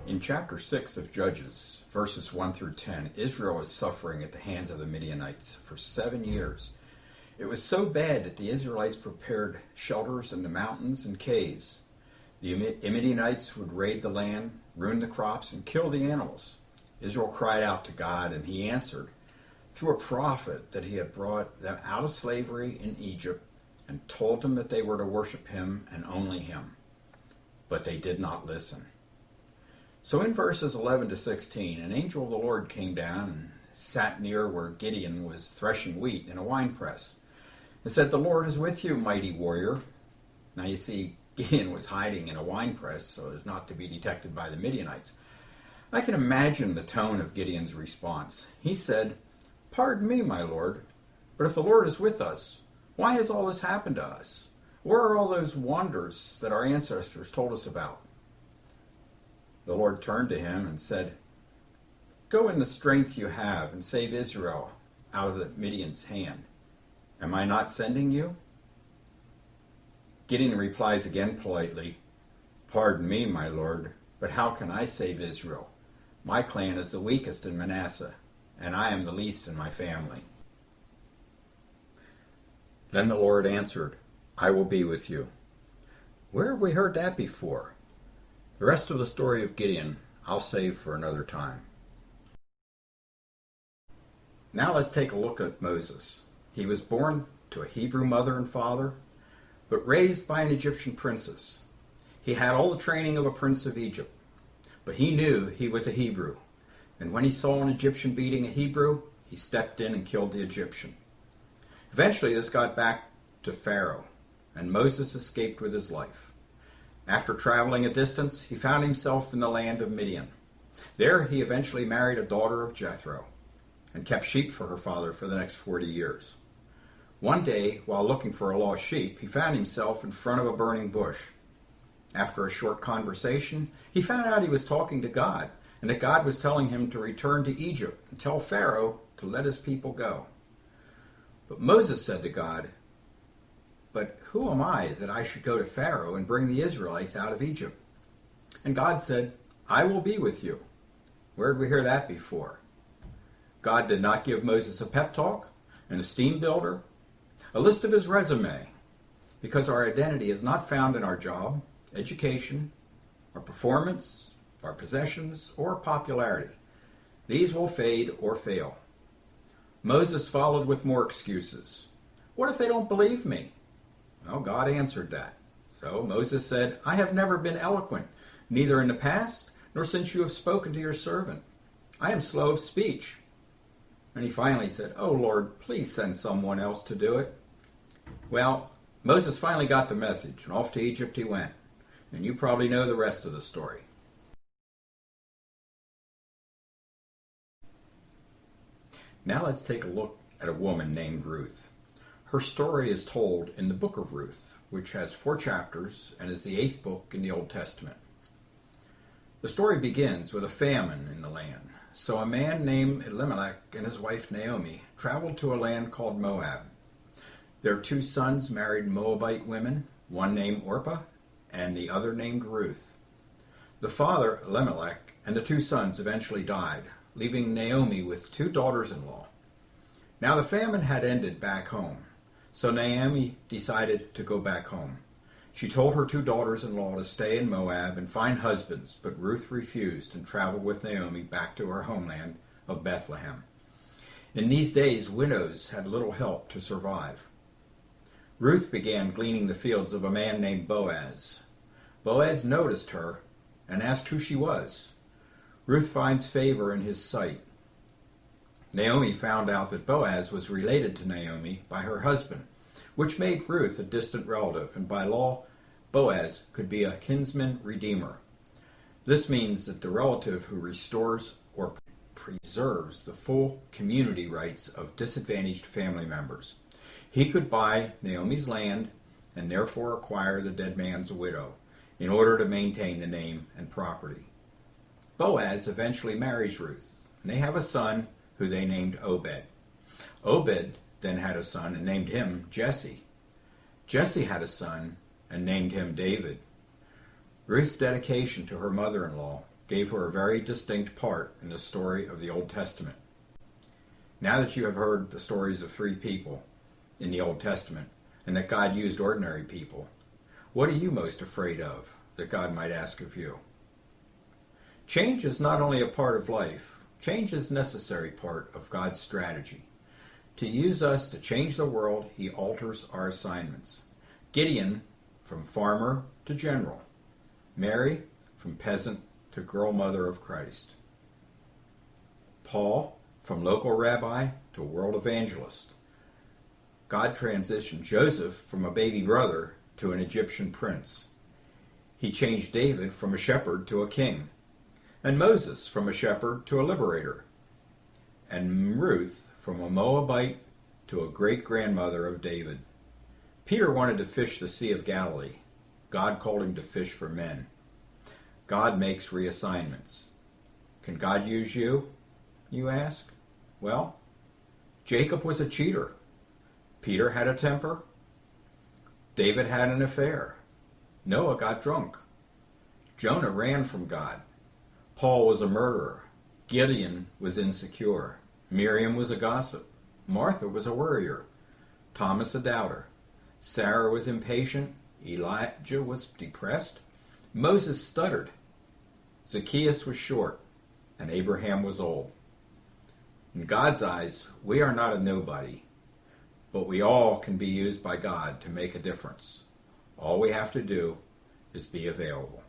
In chapter 6 of Judges, verses 1 through 10, Israel is suffering at the hands of the Midianites for 7 years. It was so bad that the Israelites prepared shelters in the mountains and caves. The Midianites would raid the land, ruin the crops, and kill the animals. Israel cried out to God, and he answered through a prophet that he had brought them out of slavery in Egypt and told them that they were to worship him and only him. But they did not listen. So in verses 11 to 16, an angel of the Lord came down and sat near where Gideon was threshing wheat in a winepress, and said, "The Lord is with you, mighty warrior." Now you see, Gideon was hiding in a winepress so as not to be detected by the Midianites. I can imagine the tone of Gideon's response. He said, "Pardon me, my Lord, but if the Lord is with us, why has all this happened to us? Where are all those wonders that our ancestors told us about?" The Lord turned to him and said, "Go in the strength you have and save Israel out of the Midian's hand. Am I not sending you?" Gideon replies again politely, "Pardon me, my Lord, but how can I save Israel? My clan is the weakest in Manasseh, and I am the least in my family." Then the Lord answered, "I will be with you." Where have we heard that before? The rest of the story of Gideon I'll save for another time. Now let's take a look at Moses. He was born to a Hebrew mother and father, but raised by an Egyptian princess. He had all the training of a prince of Egypt, but he knew he was a Hebrew, and when he saw an Egyptian beating a Hebrew, he stepped in and killed the Egyptian. Eventually this got back to Pharaoh, and Moses escaped with his life. After traveling a distance, he found himself in the land of Midian. There he eventually married a daughter of Jethro, and kept sheep for her father for the next 40 years. One day, while looking for a lost sheep, he found himself in front of a burning bush. After a short conversation, he found out he was talking to God, and that God was telling him to return to Egypt and tell Pharaoh to let his people go. But Moses said to God, "But who am I that I should go to Pharaoh and bring the Israelites out of Egypt?" And God said, "I will be with you." Where did we hear that before? God did not give Moses a pep talk, an esteem builder, a list of his resume, because our identity is not found in our job, education, our performance, our possessions, or popularity. These will fade or fail. Moses followed with more excuses. What if they don't believe me? Well, God answered that. So Moses said, "I have never been eloquent, neither in the past, nor since you have spoken to your servant. I am slow of speech." And he finally said, "Oh Lord, please send someone else to do it." Well, Moses finally got the message, and off to Egypt he went. And you probably know the rest of the story. Now let's take a look at a woman named Ruth. Her story is told in the book of Ruth, which has 4 chapters and is the 8th book in the Old Testament. The story begins with a famine in the land. So a man named Elimelech and his wife Naomi traveled to a land called Moab. Their 2 sons married Moabite women, one named Orpah and the other named Ruth. The father, Elimelech, and the 2 sons eventually died, leaving Naomi with 2 daughters-in-law. Now the famine had ended back home, so Naomi decided to go back home. She told her 2 daughters-in-law to stay in Moab and find husbands, but Ruth refused and traveled with Naomi back to her homeland of Bethlehem. In these days, widows had little help to survive. Ruth began gleaning the fields of a man named Boaz. Boaz noticed her and asked who she was. Ruth finds favor in his sight. Naomi found out that Boaz was related to Naomi by her husband, which made Ruth a distant relative, and by law, Boaz could be a kinsman redeemer. This means that the relative who restores or preserves the full community rights of disadvantaged family members. He could buy Naomi's land and therefore acquire the dead man's widow in order to maintain the name and property. Boaz eventually marries Ruth, and they have a son who they named Obed. Obed then had a son and named him Jesse. Jesse had a son and named him David. Ruth's dedication to her mother-in-law gave her a very distinct part in the story of the Old Testament. Now that you have heard the stories of 3 people in the Old Testament, and that God used ordinary people, what are you most afraid of that God might ask of you? Change is not only a part of life, change is a necessary part of God's strategy. To use us to change the world, he alters our assignments. Gideon, from farmer to general. Mary, from peasant to girl mother of Christ. Paul, from local rabbi to world evangelist. God transitioned Joseph from a baby brother to an Egyptian prince. He changed David from a shepherd to a king, and Moses from a shepherd to a liberator, and Ruth from a Moabite to a great-grandmother of David. Peter wanted to fish the Sea of Galilee. God called him to fish for men. God makes reassignments. Can God use you, you ask? Well, Jacob was a cheater. Peter had a temper. David had an affair. Noah got drunk. Jonah ran from God. Paul was a murderer. Gideon was insecure. Miriam was a gossip. Martha was a worrier. Thomas a doubter. Sarah was impatient. Elijah was depressed. Moses stuttered. Zacchaeus was short. And Abraham was old. In God's eyes, we are not a nobody, but we all can be used by God to make a difference. All we have to do is be available.